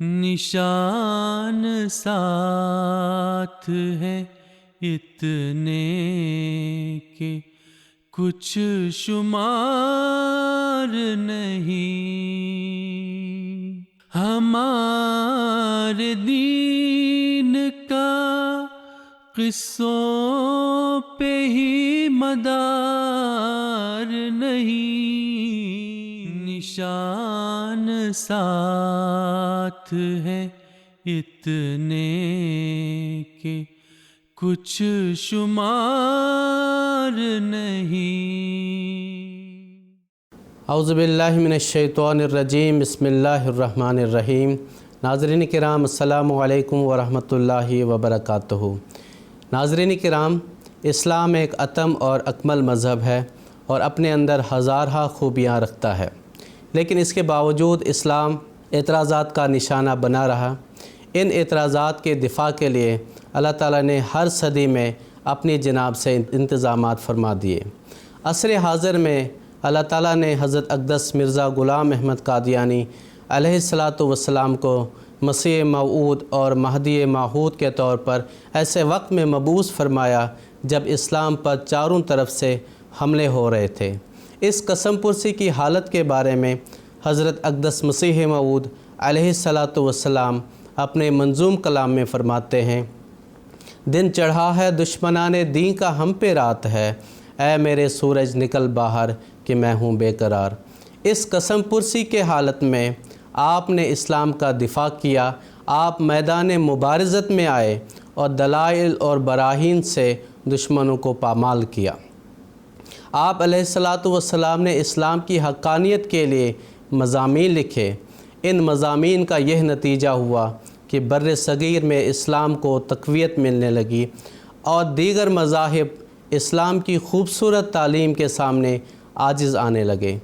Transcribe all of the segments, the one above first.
نشان ساتھ ہے اتنے کہ کچھ شمار نہیں، ہمارے دین کا قصوں پہ ہی مدار نہیں، نشان ساتھ ہے اتنے کہ کچھ شمار نہیں۔ اعوذ باللہ من الشیطان الرجیم، بسم اللہ الرحمن الرحیم۔ ناظرین کرام، السلام علیکم ورحمۃ اللہ وبرکاتہ۔ ناظرین کرام، اسلام ایک اتم اور اکمل مذہب ہے اور اپنے اندر ہزارہ خوبیاں رکھتا ہے، لیکن اس کے باوجود اسلام اعتراضات کا نشانہ بنا رہا۔ ان اعتراضات کے دفاع کے لیے اللہ تعالیٰ نے ہر صدی میں اپنی جناب سے انتظامات فرما دیے۔ عصر حاضر میں اللہ تعالیٰ نے حضرت اقدس مرزا غلام احمد قادیانی علیہ السلام کو مسیح موعود اور مہدی موعود کے طور پر ایسے وقت میں مبعوث فرمایا جب اسلام پر چاروں طرف سے حملے ہو رہے تھے۔ اس قسم پرسی کی حالت کے بارے میں حضرت اقدس مسیح موعود علیہ السلام اپنے منظوم کلام میں فرماتے ہیں، دن چڑھا ہے دشمنان دین کا ہم پہ رات ہے، اے میرے سورج نکل باہر کہ میں ہوں بے قرار۔ اس قسم پرسی کے حالت میں آپ نے اسلام کا دفاع کیا۔ آپ میدان مبارزت میں آئے اور دلائل اور براہین سے دشمنوں کو پامال کیا۔ آپ علیہ السلام نے اسلام کی حقانیت کے لیے مضامین لکھے۔ ان مضامین کا یہ نتیجہ ہوا کہ بر صغیر میں اسلام کو تقویت ملنے لگی اور دیگر مذاہب اسلام کی خوبصورت تعلیم کے سامنے عاجز آنے لگے۔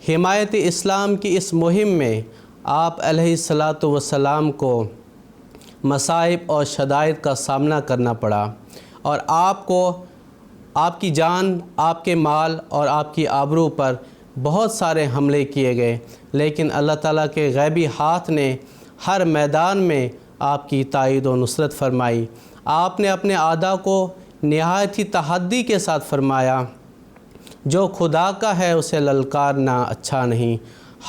حمایت اسلام کی اس مہم میں آپ علیہ السلام کو مصائب اور شدائد کا سامنا کرنا پڑا اور آپ کو آپ کی جان، آپ کے مال اور آپ کی آبرو پر بہت سارے حملے کیے گئے، لیکن اللہ تعالیٰ کے غیبی ہاتھ نے ہر میدان میں آپ کی تائید و نصرت فرمائی۔ آپ نے اپنے اعداء کو نہایت ہی تحدی کے ساتھ فرمایا، جو خدا کا ہے اسے للکارنا اچھا نہیں،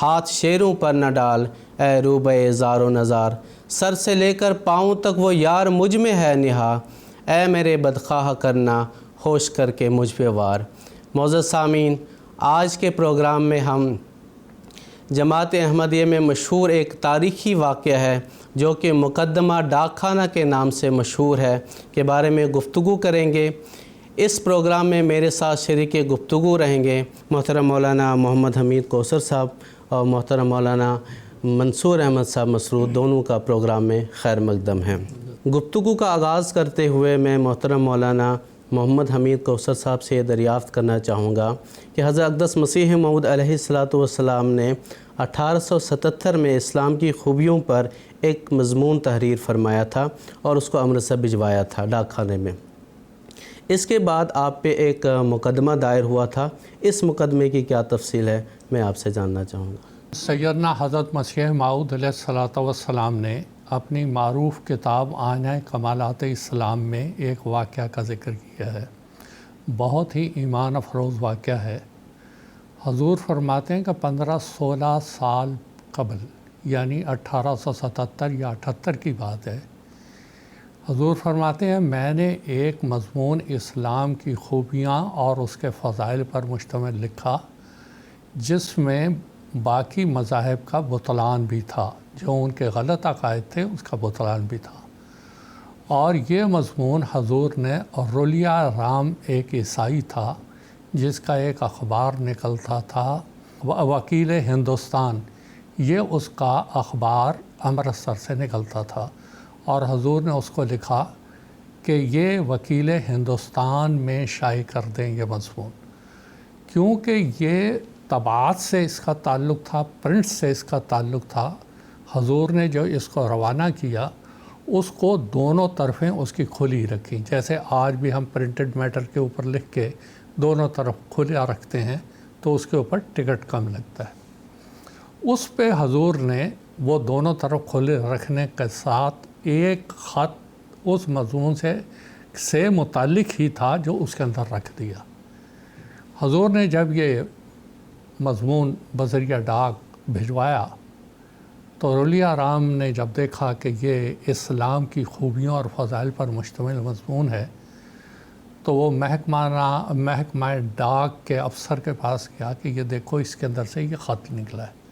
ہاتھ شیروں پر نہ ڈال اے روبے زار و نزار، سر سے لے کر پاؤں تک وہ یار مجھ میں ہے نہا، اے میرے بدخواہ کرنا ہوش کر کے مجھ پہ وار۔ معزز سامعین، آج کے پروگرام میں ہم جماعت احمدیہ میں مشہور ایک تاریخی واقعہ ہے جو کہ مقدمہ ڈاک خانہ کے نام سے مشہور ہے کے بارے میں گفتگو کریں گے۔ اس پروگرام میں میرے ساتھ شریک گفتگو رہیں گے محترم مولانا محمد حمید کوثر صاحب اور محترم مولانا منصور احمد صاحب مسرود، دونوں کا پروگرام میں خیر مقدم ہے۔ گفتگو کا آغاز کرتے ہوئے میں محترم مولانا محمد حمید کوثر صاحب سے یہ دریافت کرنا چاہوں گا کہ حضرت اقدس مسیح موعود علیہ السلام نے 1877 میں اسلام کی خوبیوں پر ایک مضمون تحریر فرمایا تھا اور اس کو امرتسر بھجوایا تھا ڈاک خانے میں۔ اس کے بعد آپ پہ ایک مقدمہ دائر ہوا تھا، اس مقدمے کی کیا تفصیل ہے میں آپ سے جاننا چاہوں گا۔ سیدنا حضرت مسیح موعود علیہ السلام نے اپنی معروف کتاب آئینہ کمالات اسلام میں ایک واقعہ کا ذکر کیا ہے، بہت ہی ایمان افروز واقعہ ہے۔ حضور فرماتے ہیں کہ 15-16 سال قبل، یعنی 1877 یا 78 کی بات ہے، حضور فرماتے ہیں میں نے ایک مضمون اسلام کی خوبیاں اور اس کے فضائل پر مشتمل لکھا جس میں باقی مذاہب کا بطلان بھی تھا، جو ان کے غلط عقائد تھے اس کا بطلان بھی تھا۔ اور یہ مضمون حضور نے رولیا رام ایک عیسائی تھا جس کا ایک اخبار نکلتا تھا وکیل ہندوستان، یہ اس کا اخبار امرتسر سے نکلتا تھا اور حضور نے اس کو لکھا کہ یہ وکیل ہندوستان میں شائع کر دیں یہ مضمون، کیونکہ یہ طباعت سے اس کا تعلق تھا، پرنٹ سے اس کا تعلق تھا۔ حضور نے جو اس کو روانہ کیا اس کو دونوں طرفیں اس کی کھلی رکھیں، جیسے آج بھی ہم پرنٹڈ میٹر کے اوپر لکھ کے دونوں طرف کھلا رکھتے ہیں تو اس کے اوپر ٹکٹ کم لگتا ہے۔ اس پہ حضور نے وہ دونوں طرف کھلے رکھنے کے ساتھ ایک خط اس مضمون سے متعلق ہی تھا جو اس کے اندر رکھ دیا۔ حضور نے جب یہ مضمون بذریعہ ڈاک بھجوایا تو اولیاء رام نے جب دیکھا کہ یہ اسلام کی خوبیوں اور فضائل پر مشتمل مضمون ہے تو وہ محکمہ ڈاک کے افسر کے پاس گیا کہ یہ دیکھو اس کے اندر سے یہ خط نکلا ہے۔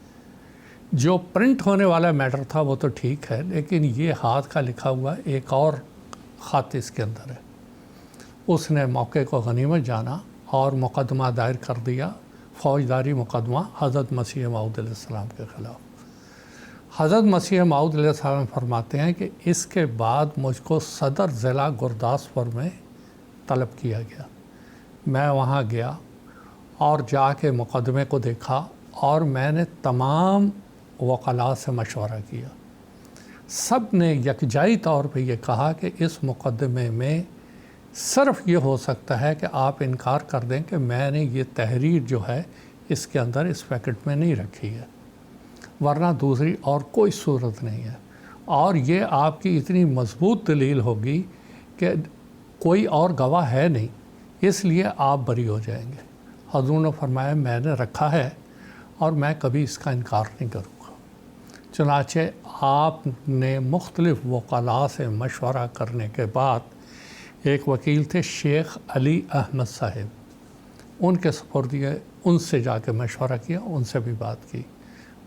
جو پرنٹ ہونے والا میٹر تھا وہ تو ٹھیک ہے، لیکن یہ ہاتھ کا لکھا ہوا ایک اور خط اس کے اندر ہے۔ اس نے موقع کو غنیمت جانا اور مقدمہ دائر کر دیا، فوجداری مقدمہ حضرت مسیح موعود علیہ السلام کے خلاف۔ حضرت مسیح موعود علیہ السلام فرماتے ہیں کہ اس کے بعد مجھ کو صدر ضلع گرداسپور میں طلب کیا گیا۔ میں وہاں گیا اور جا کے مقدمے کو دیکھا اور میں نے تمام وکلاء سے مشورہ کیا۔ سب نے یکجائی طور پہ یہ کہا کہ اس مقدمے میں صرف یہ ہو سکتا ہے کہ آپ انکار کر دیں کہ میں نے یہ تحریر جو ہے اس کے اندر اس پیکٹ میں نہیں رکھی ہے، ورنہ دوسری اور کوئی صورت نہیں ہے، اور یہ آپ کی اتنی مضبوط دلیل ہوگی کہ کوئی اور گواہ ہے نہیں، اس لیے آپ بری ہو جائیں گے۔ حضور نے فرمایا میں نے رکھا ہے اور میں کبھی اس کا انکار نہیں کروں گا۔ چنانچہ آپ نے مختلف وکلاء سے مشورہ کرنے کے بعد ایک وکیل تھے شیخ علی احمد صاحب، ان کے سپرد یہ، ان سے جا کے مشورہ کیا، ان سے بھی بات کی۔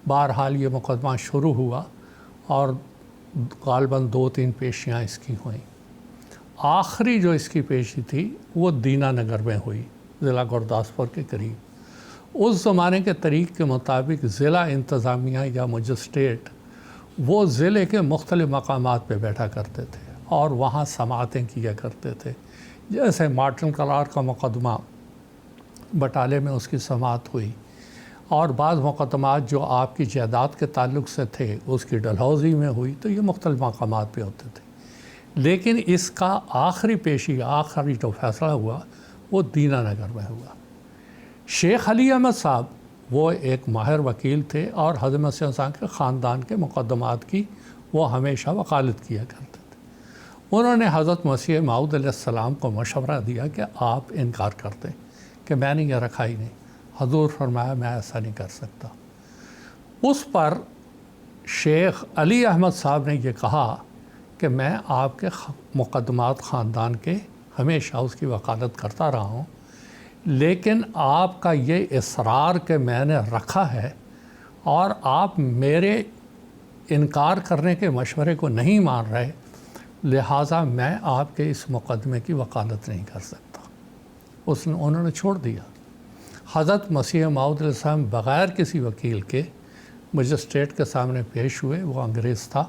بہرحال یہ مقدمہ شروع ہوا اور غالباً 2-3 پیشیاں اس کی ہوئیں۔ آخری جو اس کی پیشی تھی وہ دینا نگر میں ہوئی، ضلع گرداسپور کے قریب۔ اس زمانے کے طریق کے مطابق ضلع انتظامیہ یا مجسٹریٹ وہ ضلع کے مختلف مقامات پہ بیٹھا کرتے تھے اور وہاں سماعتیں کیا کرتے تھے۔ جیسے مارٹن کلار کا مقدمہ بٹالے میں اس کی سماعت ہوئی، اور بعض مقدمات جو آپ کی جائیداد کے تعلق سے تھے اس کی ڈلہوزی میں ہوئی، تو یہ مختلف مقامات پہ ہوتے تھے۔ لیکن اس کا آخری پیشی، آخری جو فیصلہ ہوا وہ دینا نگر میں ہوا۔ شیخ علی احمد صاحب وہ ایک ماہر وکیل تھے اور حضرت مسیح موعود کے خاندان کے مقدمات کی وہ ہمیشہ وکالت کیا کرتے تھے۔ انہوں نے حضرت مسیح موعود علیہ السلام کو مشورہ دیا کہ آپ انکار کر دیں کہ میں نے یہ رکھا ہی نہیں۔ حضور فرمایا میں ایسا نہیں کر سکتا۔ اس پر شیخ علی احمد صاحب نے یہ کہا کہ میں آپ کے مقدمات خاندان کے ہمیشہ اس کی وکالت کرتا رہا ہوں، لیکن آپ کا یہ اصرار کہ میں نے رکھا ہے اور آپ میرے انکار کرنے کے مشورے کو نہیں مان رہے، لہٰذا میں آپ کے اس مقدمے کی وکالت نہیں کر سکتا۔ انہوں نے چھوڑ دیا۔ حضرت مسیح موعود علیہ السلام بغیر کسی وکیل کے مجسٹریٹ کے سامنے پیش ہوئے، وہ انگریز تھا،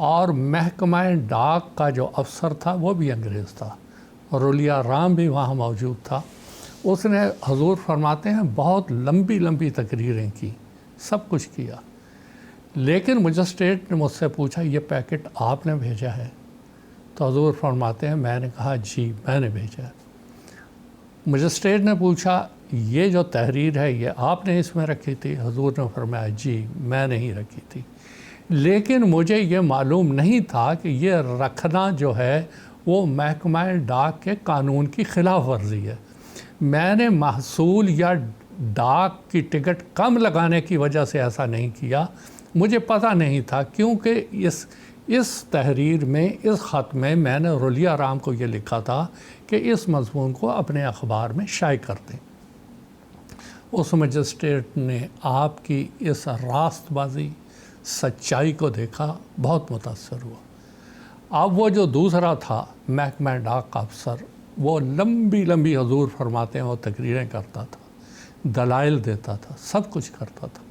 اور محکمہ ڈاک کا جو افسر تھا وہ بھی انگریز تھا، اور اولیاء رام بھی وہاں موجود تھا۔ اس نے، حضور فرماتے ہیں، بہت لمبی لمبی تقریریں کی، سب کچھ کیا، لیکن مجسٹریٹ نے مجھ سے پوچھا یہ پیکٹ آپ نے بھیجا ہے؟ تو حضور فرماتے ہیں میں نے کہا جی میں نے بھیجا ہے۔ مجسٹریٹ نے پوچھا یہ جو تحریر ہے یہ آپ نے اس میں رکھی تھی؟ حضور نے فرمایا جی میں نے ہی رکھی تھی، لیکن مجھے یہ معلوم نہیں تھا کہ یہ رکھنا جو ہے وہ محکمہ ڈاک کے قانون کی خلاف ورزی ہے۔ میں نے محصول یا ڈاک کی ٹکٹ کم لگانے کی وجہ سے ایسا نہیں کیا، مجھے پتہ نہیں تھا، کیونکہ اس تحریر میں، اس خط میں نے اولیاء رام کو یہ لکھا تھا کہ اس مضمون کو اپنے اخبار میں شائع کر دیں۔ اس مجسٹریٹ نے آپ کی اس راست بازی، سچائی کو دیکھا، بہت متاثر ہوا۔ اب وہ جو دوسرا تھا محکمہ ڈاک کا افسر، وہ لمبی لمبی، حضور فرماتے ہیں، وہ تقریریں کرتا تھا، دلائل دیتا تھا، سب کچھ کرتا تھا۔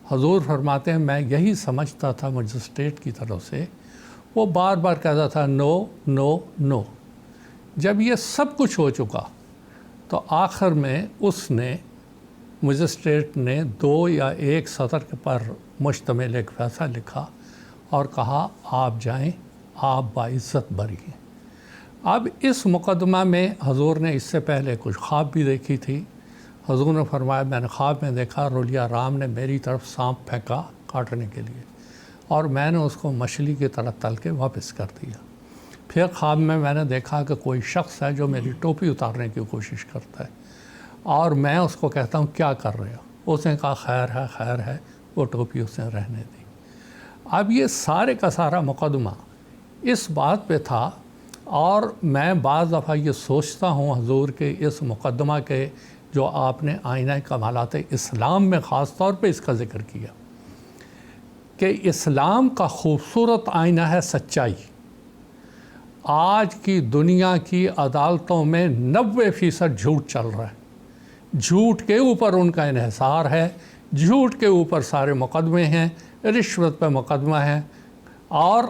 حضور فرماتے ہیں میں یہی سمجھتا تھا مجسٹریٹ کی طرف سے، وہ بار بار کہتا تھا نو نو نو۔ جب یہ سب کچھ ہو چکا تو آخر میں اس نے، مجسٹریٹ نے 2 یا 1 سطر پر مشتمل ایک فیصلہ لکھا اور کہا آپ جائیں، آپ باعزت بری ہیں۔ اب اس مقدمہ میں حضور نے اس سے پہلے کچھ خواب بھی دیکھی تھی۔ حضور نے فرمایا میں نے خواب میں دیکھا اولیاء رام نے میری طرف سانپ پھینکا، کاٹنے کے لیے، اور میں نے اس کو مچھلی کی طرح تل کے واپس کر دیا۔ پھر خواب میں نے دیکھا کہ کوئی شخص ہے جو میری ٹوپی اتارنے کی کوشش کرتا ہے، اور میں اس کو کہتا ہوں کیا کر رہے ہو؟ اس نے کہا خیر ہے، وہ ٹوپی اس نے رہنے دی۔ اب یہ سارے کا سارا مقدمہ اس بات پہ تھا، اور میں بعض دفعہ یہ سوچتا ہوں حضور کے اس مقدمہ کے جو آپ نے آئینہ کمالات اسلام میں خاص طور پہ اس کا ذکر کیا، کہ اسلام کا خوبصورت آئینہ ہے سچائی۔ آج کی دنیا کی عدالتوں میں 90% جھوٹ چل رہا ہے، جھوٹ کے اوپر ان کا انحصار ہے، جھوٹ کے اوپر سارے مقدمے ہیں، رشوت پہ مقدمہ ہے، اور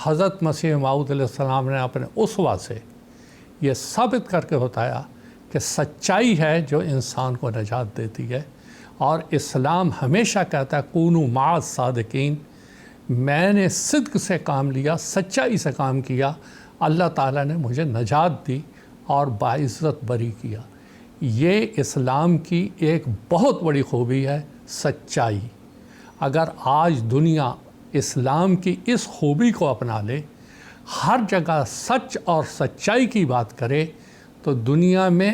حضرت مسیح موعود علیہ السلام نے اپنے اسوہ سے یہ ثابت کر کے بتایا کہ سچائی ہے جو انسان کو نجات دیتی ہے۔ اور اسلام ہمیشہ کہتا ہے کونوا مع الصادقین، میں نے صدق سے کام لیا، سچائی سے کام کیا، اللہ تعالیٰ نے مجھے نجات دی اور باعزت بری کیا۔ یہ اسلام کی ایک بہت بڑی خوبی ہے، سچائی۔ اگر آج دنیا اسلام کی اس خوبی کو اپنا لے، ہر جگہ سچ اور سچائی کی بات کرے، تو دنیا میں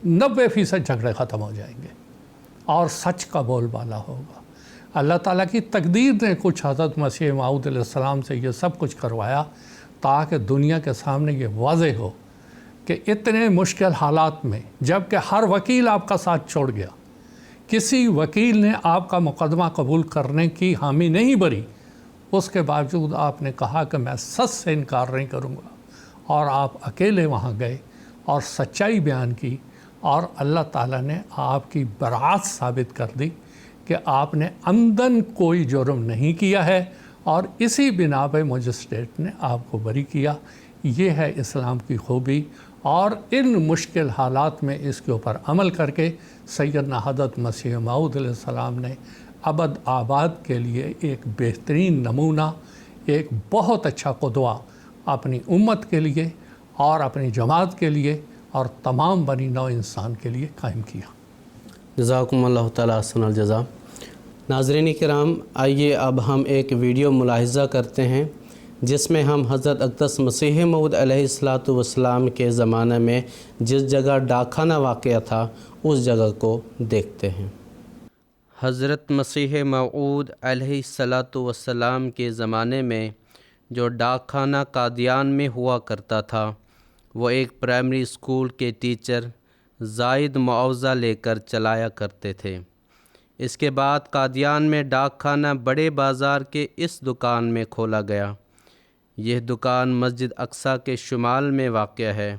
90% جھگڑے ختم ہو جائیں گے اور سچ کا بول بالا ہوگا۔ اللہ تعالیٰ کی تقدیر نے کچھ حضرت مسیح موعود علیہ السلام سے یہ سب کچھ کروایا تاکہ دنیا کے سامنے یہ واضح ہو کہ اتنے مشکل حالات میں، جب کہ ہر وکیل آپ کا ساتھ چھوڑ گیا، کسی وکیل نے آپ کا مقدمہ قبول کرنے کی حامی نہیں بھری، اس کے باوجود آپ نے کہا کہ میں سچ سے انکار نہیں کروں گا، اور آپ اکیلے وہاں گئے اور سچائی بیان کی، اور اللہ تعالیٰ نے آپ کی براعت ثابت کر دی کہ آپ نے عمدن کوئی جرم نہیں کیا ہے، اور اسی بنا پہ مجسٹریٹ نے آپ کو بری کیا۔ یہ ہے اسلام کی خوبی، اور ان مشکل حالات میں اس کے اوپر عمل کر کے سیدنا حضرت مسیح موعود علیہ السلام نے ابد آباد کے لیے ایک بہترین نمونہ، ایک بہت اچھا قدوہ اپنی امت کے لیے اور اپنی جماعت کے لیے اور تمام بنی نوع انسان کے لیے قائم کیا۔ جزاکم اللہ تعالیٰ احسن الجزا۔ ناظرین کرام، آئیے اب ہم ایک ویڈیو ملاحظہ کرتے ہیں جس میں ہم حضرت اقدس مسیح موعود علیہ السلام کے زمانے میں جس جگہ ڈاک خانہ واقع تھا اس جگہ کو دیکھتے ہیں۔ حضرت مسیح موعود علیہ السلام کے زمانے میں جو ڈاک خانہ قادیان میں ہوا کرتا تھا، وہ ایک پرائمری اسکول کے ٹیچر زائد معاوضہ لے کر چلایا کرتے تھے۔ اس کے بعد قادیان میں ڈاک خانہ بڑے بازار کے اس دکان میں کھولا گیا۔ یہ دکان مسجد اقصیٰ کے شمال میں واقع ہے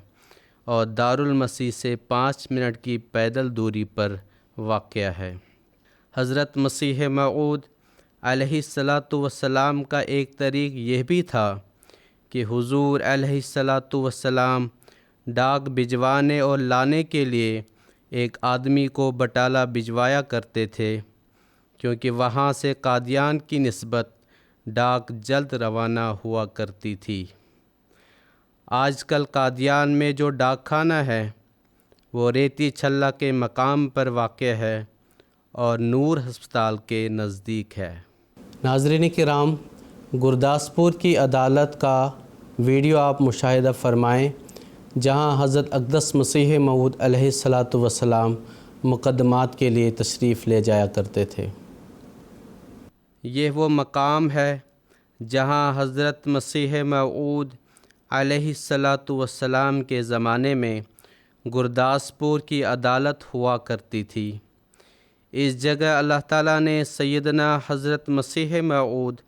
اور دارالمسیح سے 5 منٹ کی پیدل دوری پر واقع ہے۔ حضرت مسیح موعود علیہ السلام کا ایک طریق یہ بھی تھا کہ حضور علیہ السلام ڈاک بھجوانے اور لانے کے لیے ایک آدمی کو بٹالہ بھجوایا کرتے تھے، کیونکہ وہاں سے قادیان کی نسبت ڈاک جلد روانہ ہوا کرتی تھی۔ آج کل قادیان میں جو ڈاک خانہ ہے وہ ریتی چھلہ کے مقام پر واقع ہے اور نور ہسپتال کے نزدیک ہے۔ ناظرین کرام، گرداسپور کی عدالت کا ویڈیو آپ مشاہدہ فرمائیں، جہاں حضرت اقدس مسیح موعود علیہ السلام مقدمات کے لیے تشریف لے جایا کرتے تھے۔ یہ وہ مقام ہے جہاں حضرت مسیح موعود علیہ السلام کے زمانے میں گرداسپور کی عدالت ہوا کرتی تھی۔ اس جگہ اللہ تعالیٰ نے سیدنا حضرت مسیح موعود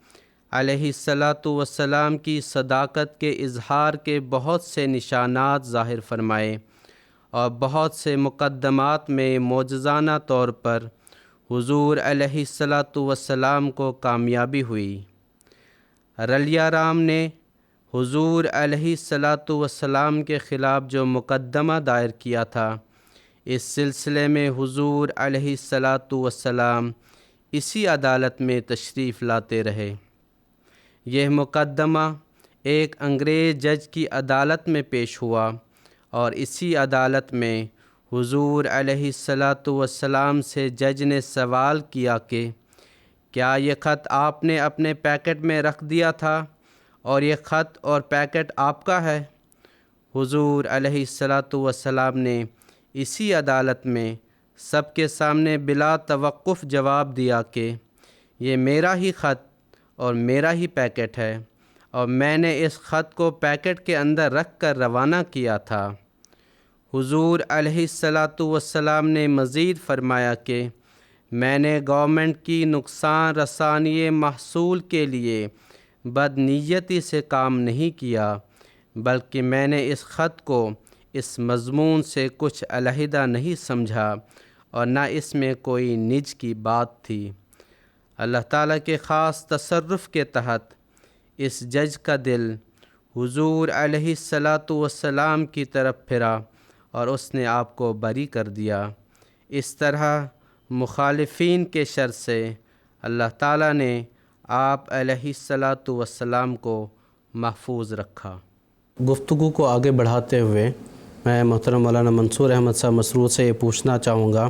علیہ السلام کی صداقت کے اظہار کے بہت سے نشانات ظاہر فرمائے اور بہت سے مقدمات میں معجزانہ طور پر حضور علیہ السلام کو کامیابی ہوئی۔ رلیا رام نے حضور علیہ السلام کے خلاف جو مقدمہ دائر کیا تھا، اس سلسلے میں حضور علیہ السلام اسی عدالت میں تشریف لاتے رہے۔ یہ مقدمہ ایک انگریز جج کی عدالت میں پیش ہوا اور اسی عدالت میں حضور علیہ السلام سے جج نے سوال کیا کہ کیا یہ خط آپ نے اپنے پیکٹ میں رکھ دیا تھا اور یہ خط اور پیکٹ آپ کا ہے؟ حضور علیہ الصلاۃ والسلام نے اسی عدالت میں سب کے سامنے بلا توقف جواب دیا کہ یہ میرا ہی خط اور میرا ہی پیکٹ ہے، اور میں نے اس خط کو پیکٹ کے اندر رکھ کر روانہ کیا تھا۔ حضور علیہ الصلاۃ والسلام نے مزید فرمایا کہ میں نے گورنمنٹ کی نقصان رسانی محصول کے لیے بد نیتی سے کام نہیں کیا، بلکہ میں نے اس خط کو اس مضمون سے کچھ علیحدہ نہیں سمجھا اور نہ اس میں کوئی نج کی بات تھی۔ اللہ تعالیٰ کے خاص تصرف کے تحت اس جج کا دل حضور علیہ الصلاۃ والسلام کی طرف پھرا اور اس نے آپ کو بری کر دیا۔ اس طرح مخالفین کے شر سے اللہ تعالیٰ نے آپ علیہ الصلاۃ والسلام کو محفوظ رکھا۔ گفتگو کو آگے بڑھاتے ہوئے میں محترم مولانا منصور احمد صاحب مسرور سے یہ پوچھنا چاہوں گا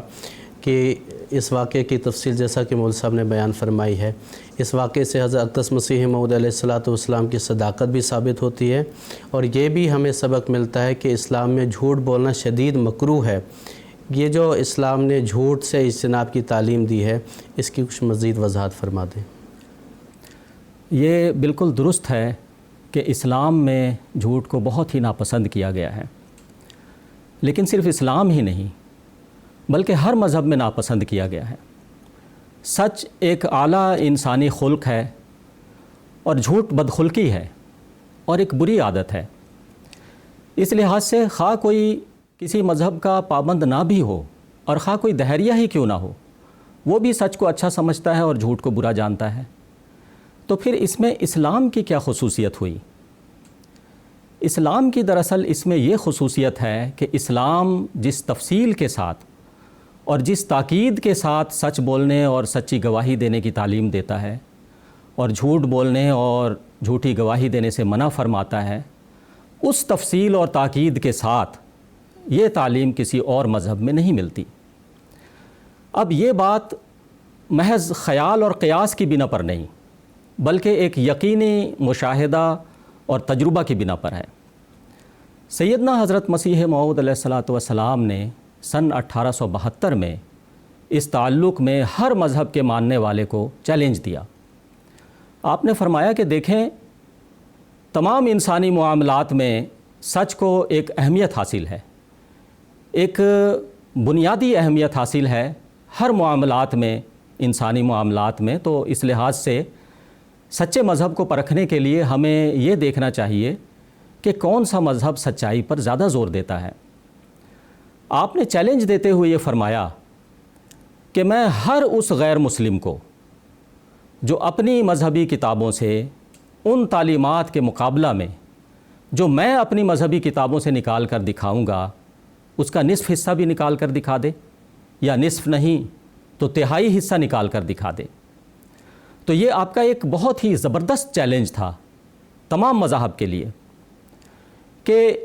کہ اس واقعے کی تفصیل جیسا کہ مول صاحب نے بیان فرمائی ہے، اس واقعے سے حضرت اقدس مسیح موعود علیہ الصلاۃ والسلام کی صداقت بھی ثابت ہوتی ہے، اور یہ بھی ہمیں سبق ملتا ہے کہ اسلام میں جھوٹ بولنا شدید مکروہ ہے۔ یہ جو اسلام نے جھوٹ سے اجتناب کی تعلیم دی ہے، اس کی کچھ مزید وضاحت فرما دیں۔ یہ بالکل درست ہے کہ اسلام میں جھوٹ کو بہت ہی ناپسند کیا گیا ہے، لیکن صرف اسلام ہی نہیں بلکہ ہر مذہب میں ناپسند کیا گیا ہے۔ سچ ایک اعلیٰ انسانی خلق ہے اور جھوٹ بدخلقی ہے اور ایک بری عادت ہے۔ اس لحاظ سے خواہ کوئی کسی مذہب کا پابند نہ بھی ہو اور خواہ کوئی دہریہ ہی کیوں نہ ہو، وہ بھی سچ کو اچھا سمجھتا ہے اور جھوٹ کو برا جانتا ہے۔ تو پھر اس میں اسلام کی کیا خصوصیت ہوئی؟ اسلام کی دراصل اس میں یہ خصوصیت ہے کہ اسلام جس تفصیل کے ساتھ اور جس تاکید کے ساتھ سچ بولنے اور سچی گواہی دینے کی تعلیم دیتا ہے اور جھوٹ بولنے اور جھوٹی گواہی دینے سے منع فرماتا ہے، اس تفصیل اور تاکید کے ساتھ یہ تعلیم کسی اور مذہب میں نہیں ملتی۔ اب یہ بات محض خیال اور قیاس کی بنا پر نہیں بلکہ ایک یقینی مشاہدہ اور تجربہ کی بنا پر ہے۔ سیدنا حضرت مسیح موعود علیہ الصلاۃ والسلام نے سن 1872 میں اس تعلق میں ہر مذہب کے ماننے والے کو چیلنج دیا۔ آپ نے فرمایا کہ دیکھیں، تمام انسانی معاملات میں سچ کو ایک اہمیت حاصل ہے، ایک بنیادی اہمیت حاصل ہے ہر معاملات میں، انسانی معاملات میں۔ تو اس لحاظ سے سچے مذہب کو پرکھنے کے لیے ہمیں یہ دیکھنا چاہیے کہ کون سا مذہب سچائی پر زیادہ زور دیتا ہے۔ آپ نے چیلنج دیتے ہوئے یہ فرمایا کہ میں ہر اس غیر مسلم کو جو اپنی مذہبی کتابوں سے ان تعلیمات کے مقابلہ میں جو میں اپنی مذہبی کتابوں سے نکال کر دکھاؤں گا، اس کا نصف حصہ بھی نکال کر دکھا دے، یا نصف نہیں تو تہائی حصہ نکال کر دکھا دے۔ تو یہ آپ کا ایک بہت ہی زبردست چیلنج تھا تمام مذاہب کے لیے کہ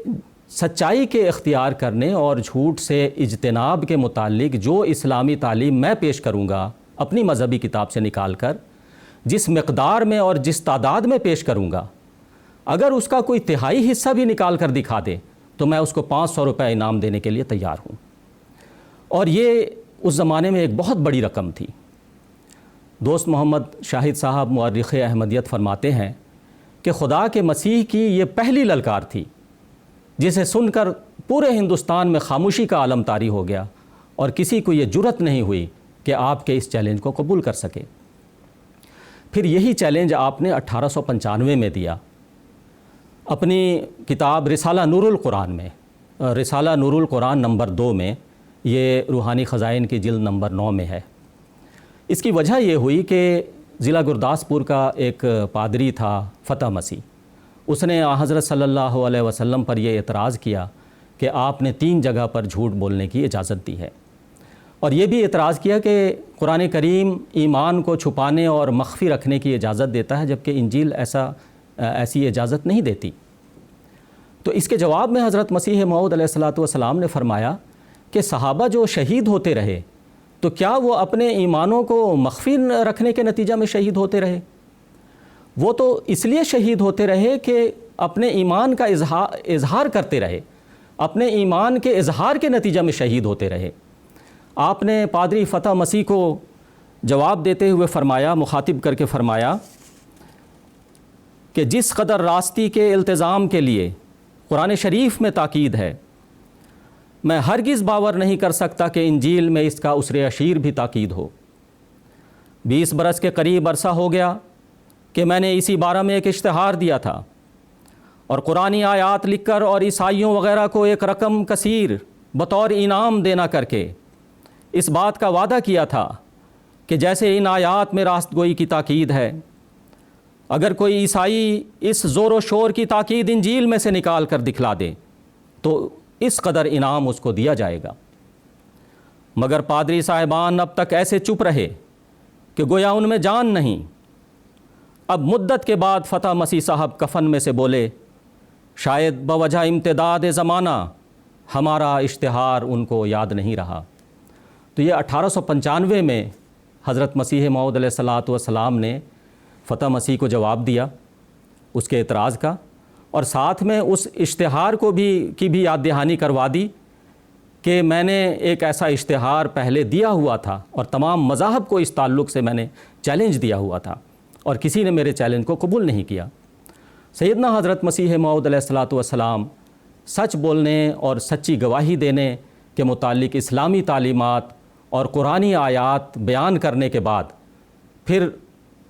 سچائی کے اختیار کرنے اور جھوٹ سے اجتناب کے متعلق جو اسلامی تعلیم میں پیش کروں گا اپنی مذہبی کتاب سے نکال کر، جس مقدار میں اور جس تعداد میں پیش کروں گا، اگر اس کا کوئی تہائی حصہ بھی نکال کر دکھا دے تو میں اس کو 500 روپے انعام دینے کے لیے تیار ہوں۔ اور یہ اس زمانے میں ایک بہت بڑی رقم تھی۔ دوست محمد شاہد صاحب مورخ احمدیت فرماتے ہیں کہ خدا کے مسیح کی یہ پہلی للکار تھی جسے سن کر پورے ہندوستان میں خاموشی کا عالم طاری ہو گیا اور کسی کو یہ جرأت نہیں ہوئی کہ آپ کے اس چیلنج کو قبول کر سکے۔ پھر یہی چیلنج آپ نے 1895 میں دیا اپنی کتاب رسالہ نور القرآن میں۔ رسالہ نور القرآن نمبر 2 میں، یہ روحانی خزائن کی جلد نمبر 9 میں ہے۔ اس کی وجہ یہ ہوئی کہ ضلع گرداسپور کا ایک پادری تھا فتح مسیح، اس نے حضرت صلی اللہ علیہ وسلم پر یہ اعتراض کیا کہ آپ نے 3 جگہ پر جھوٹ بولنے کی اجازت دی ہے، اور یہ بھی اعتراض کیا کہ قرآن کریم ایمان کو چھپانے اور مخفی رکھنے کی اجازت دیتا ہے جبکہ انجیل ایسی اجازت نہیں دیتی۔ تو اس کے جواب میں حضرت مسیح موعود علیہ الصلاۃ والسلام نے فرمایا کہ صحابہ جو شہید ہوتے رہے تو کیا وہ اپنے ایمانوں کو مخفی رکھنے کے نتیجہ میں شہید ہوتے رہے؟ وہ تو اس لیے شہید ہوتے رہے کہ اپنے ایمان کا اظہار کرتے رہے، اپنے ایمان کے اظہار کے نتیجہ میں شہید ہوتے رہے۔ آپ نے پادری فتح مسیح کو جواب دیتے ہوئے فرمایا، مخاطب کر کے فرمایا کہ جس قدر راستی کے التزام کے لیے قرآن شریف میں تاکید ہے، میں ہرگز باور نہیں کر سکتا کہ انجیل میں اس کا عسر عشیر بھی تاکید ہو۔ 20 برس کے قریب عرصہ ہو گیا کہ میں نے اسی بارے میں ایک اشتہار دیا تھا اور قرآنی آیات لکھ کر اور عیسائیوں وغیرہ کو ایک رقم کثیر بطور انعام دینا کر کے اس بات کا وعدہ کیا تھا کہ جیسے ان آیات میں راست گوئی کی تاکید ہے، اگر کوئی عیسائی اس زور و شور کی تاکید انجیل میں سے نکال کر دکھلا دے تو اس قدر انعام اس کو دیا جائے گا۔ مگر پادری صاحبان اب تک ایسے چپ رہے کہ گویا ان میں جان نہیں۔ اب مدت کے بعد فتح مسیح صاحب کفن میں سے بولے، شاید بوجہ امتداد زمانہ ہمارا اشتہار ان کو یاد نہیں رہا۔ تو یہ 1895 میں حضرت مسیح موعود علیہ الصلاۃ والسلام نے فتح مسیح کو جواب دیا اس کے اعتراض کا، اور ساتھ میں اس اشتہار کو کی بھی یاد دہانی کروا دی کہ میں نے ایک ایسا اشتہار پہلے دیا ہوا تھا اور تمام مذاہب کو اس تعلق سے میں نے چیلنج دیا ہوا تھا اور کسی نے میرے چیلنج کو قبول نہیں کیا۔ سیدنا حضرت مسیح موعود علیہ الصلاۃ والسلام سچ بولنے اور سچی گواہی دینے کے متعلق اسلامی تعلیمات اور قرآنی آیات بیان کرنے کے بعد پھر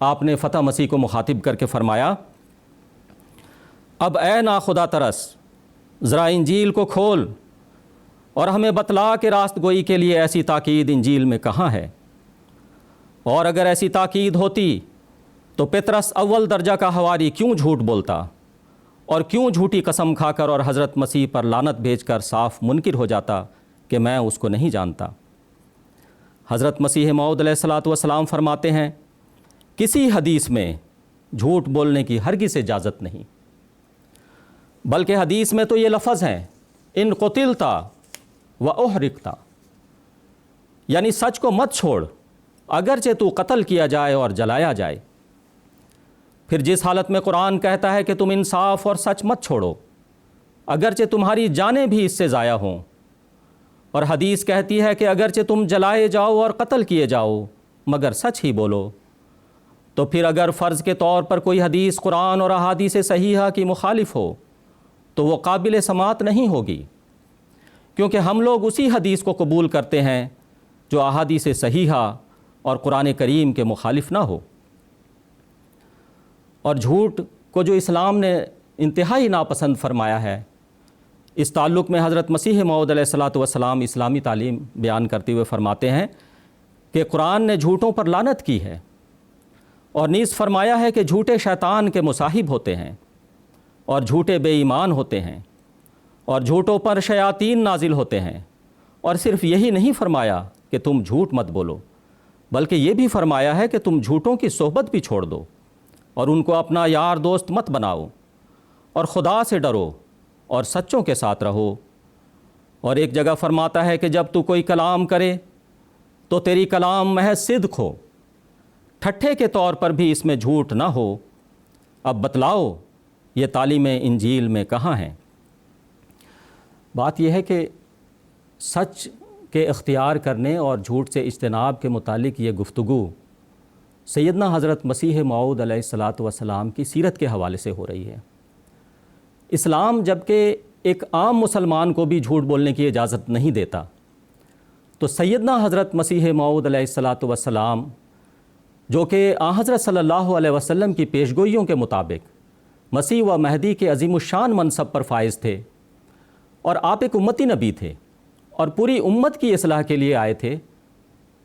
آپ نے فتح مسیح کو مخاطب کر کے فرمایا، اب اے ناخدا ترس، ذرا انجیل کو کھول اور ہمیں بتلا کہ راست گوئی کے لیے ایسی تاکید انجیل میں کہاں ہے، اور اگر ایسی تاکید ہوتی تو پطرس اول درجہ کا حواری کیوں جھوٹ بولتا اور کیوں جھوٹی قسم کھا کر اور حضرت مسیح پر لعنت بھیج کر صاف منکر ہو جاتا کہ میں اس کو نہیں جانتا۔ حضرت مسیح موعود علیہ الصلاۃ والسلام فرماتے ہیں، کسی حدیث میں جھوٹ بولنے کی ہرگز اجازت نہیں، بلکہ حدیث میں تو یہ لفظ ہیں، ان قتلتا و احرقتا، یعنی سچ کو مت چھوڑ اگرچہ تو قتل کیا جائے اور جلایا جائے۔ پھر جس حالت میں قرآن کہتا ہے کہ تم انصاف اور سچ مت چھوڑو اگرچہ تمہاری جانیں بھی اس سے ضائع ہوں، اور حدیث کہتی ہے کہ اگرچہ تم جلائے جاؤ اور قتل کیے جاؤ مگر سچ ہی بولو، تو پھر اگر فرض کے طور پر کوئی حدیث قرآن اور احادیث صحیحہ کی مخالف ہو تو وہ قابل سماعت نہیں ہوگی، کیونکہ ہم لوگ اسی حدیث کو قبول کرتے ہیں جو احادیث صحیحہ اور قرآن کریم کے مخالف نہ ہو۔ اور جھوٹ کو جو اسلام نے انتہائی ناپسند فرمایا ہے، اس تعلق میں حضرت مسیح موعود علیہ الصلاۃ والسلام اسلامی تعلیم بیان کرتے ہوئے فرماتے ہیں کہ قرآن نے جھوٹوں پر لعنت کی ہے، اور نیز فرمایا ہے کہ جھوٹے شیطان کے مصاحب ہوتے ہیں اور جھوٹے بے ایمان ہوتے ہیں اور جھوٹوں پر شیاطین نازل ہوتے ہیں، اور صرف یہی نہیں فرمایا کہ تم جھوٹ مت بولو، بلکہ یہ بھی فرمایا ہے کہ تم جھوٹوں کی صحبت بھی چھوڑ دو اور ان کو اپنا یار دوست مت بناؤ، اور خدا سے ڈرو اور سچوں کے ساتھ رہو۔ اور ایک جگہ فرماتا ہے کہ جب تو کوئی کلام کرے تو تیری کلام محض صدق ہو، ٹھٹھے کے طور پر بھی اس میں جھوٹ نہ ہو۔ اب بتلاؤ یہ تعلیم انجیل میں کہاں ہیں؟ بات یہ ہے کہ سچ کے اختیار کرنے اور جھوٹ سے اجتناب کے متعلق یہ گفتگو سیدنا حضرت مسیح موعود علیہ الصلاۃ والسلام کی سیرت کے حوالے سے ہو رہی ہے۔ اسلام جبکہ ایک عام مسلمان کو بھی جھوٹ بولنے کی اجازت نہیں دیتا، تو سیدنا حضرت مسیح موعود علیہ الصلاۃ والسلام جو کہ حضرت صلی اللہ علیہ وسلم کی پیشگوئیوں کے مطابق مسیح و مہدی کے عظیم الشان منصب پر فائز تھے، اور آپ ایک امتی نبی تھے اور پوری امت کی اصلاح کے لیے آئے تھے،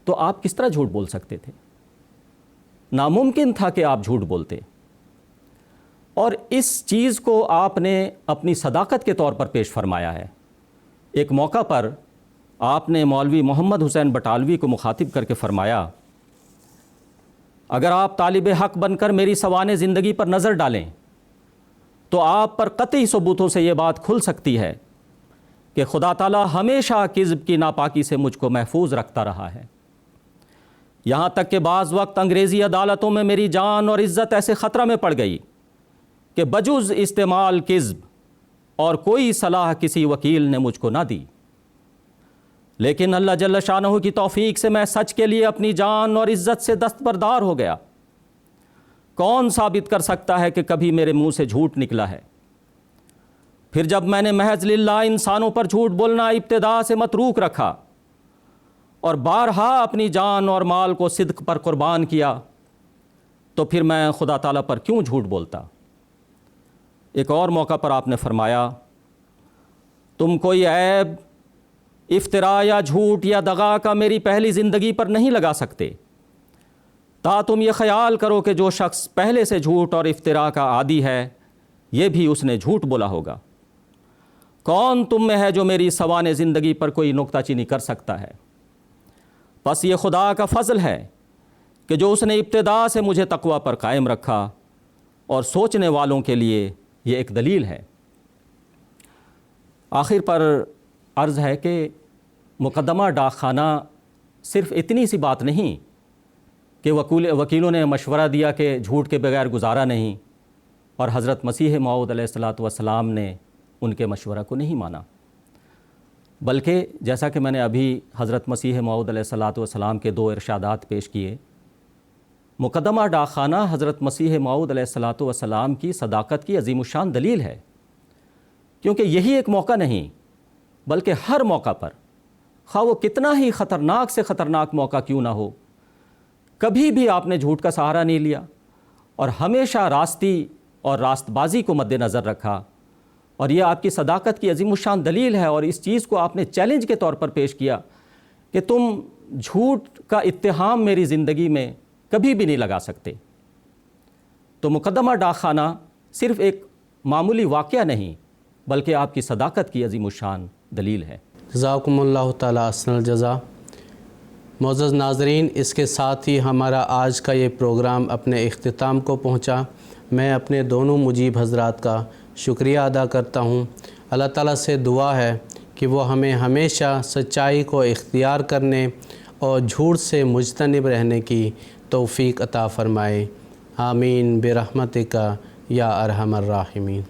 تو آپ کس طرح جھوٹ بول سکتے تھے؟ ناممکن تھا کہ آپ جھوٹ بولتے، اور اس چیز کو آپ نے اپنی صداقت کے طور پر پیش فرمایا ہے۔ ایک موقع پر آپ نے مولوی محمد حسین بٹالوی کو مخاطب کر کے فرمایا، اگر آپ طالب حق بن کر میری سوانح زندگی پر نظر ڈالیں تو آپ پر قطعی ثبوتوں سے یہ بات کھل سکتی ہے کہ خدا تعالیٰ ہمیشہ کذب کی ناپاکی سے مجھ کو محفوظ رکھتا رہا ہے۔ یہاں تک کہ بعض وقت انگریزی عدالتوں میں میری جان اور عزت ایسے خطرہ میں پڑ گئی کہ بجز استعمال کذب اور کوئی صلاح کسی وکیل نے مجھ کو نہ دی، لیکن اللہ جل شانہ کی توفیق سے میں سچ کے لیے اپنی جان اور عزت سے دستبردار ہو گیا۔ کون ثابت کر سکتا ہے کہ کبھی میرے منہ سے جھوٹ نکلا ہے؟ پھر جب میں نے محض للہ انسانوں پر جھوٹ بولنا ابتدا سے متروک رکھا اور بارہا اپنی جان اور مال کو صدق پر قربان کیا، تو پھر میں خدا تعالیٰ پر کیوں جھوٹ بولتا؟ ایک اور موقع پر آپ نے فرمایا، تم کوئی عیب، افتراء یا جھوٹ یا دغا کا میری پہلی زندگی پر نہیں لگا سکتے، تا تم یہ خیال کرو کہ جو شخص پہلے سے جھوٹ اور افتراء کا عادی ہے، یہ بھی اس نے جھوٹ بولا ہوگا۔ کون تم میں ہے جو میری سوانح زندگی پر کوئی نکتہ چینی کر سکتا ہے؟ بس یہ خدا کا فضل ہے کہ جو اس نے ابتدا سے مجھے تقوی پر قائم رکھا، اور سوچنے والوں کے لیے یہ ایک دلیل ہے۔ آخر پر عرض ہے کہ مقدمہ ڈاک خانہ صرف اتنی سی بات نہیں کہ وکیلوں نے مشورہ دیا کہ جھوٹ کے بغیر گزارا نہیں، اور حضرت مسیح موعود علیہ السلام نے ان کے مشورہ کو نہیں مانا، بلکہ جیسا کہ میں نے ابھی حضرت مسیح موعود علیہ السلام کے 2 ارشادات پیش کیے، مقدمہ ڈاک خانہ حضرت مسیح موعود علیہ السلام کی صداقت کی عظیم الشان دلیل ہے، کیونکہ یہی ایک موقع نہیں بلکہ ہر موقع پر، خواہ وہ کتنا ہی خطرناک سے خطرناک موقع کیوں نہ ہو، کبھی بھی آپ نے جھوٹ کا سہارا نہیں لیا، اور ہمیشہ راستی اور راست بازی کو مد نظر رکھا، اور یہ آپ کی صداقت کی عظیم الشان دلیل ہے۔ اور اس چیز کو آپ نے چیلنج کے طور پر پیش کیا کہ تم جھوٹ کا اتہام میری زندگی میں کبھی بھی نہیں لگا سکتے۔ تو مقدمہ ڈاک خانہ صرف ایک معمولی واقعہ نہیں بلکہ آپ کی صداقت کی عظیم الشان دلیل ہے۔ جزاکم اللہ تعالیٰ احسن الجزا۔ معزز ناظرین، اس کے ساتھ ہی ہمارا آج کا یہ پروگرام اپنے اختتام کو پہنچا۔ میں اپنے دونوں مجیب حضرات کا شکریہ ادا کرتا ہوں۔ اللہ تعالیٰ سے دعا ہے کہ وہ ہمیں ہمیشہ سچائی کو اختیار کرنے اور جھوٹ سے مجتنب رہنے کی توفیق عطا فرمائے۔ آمین برحمتک یا ارحم الراحمین۔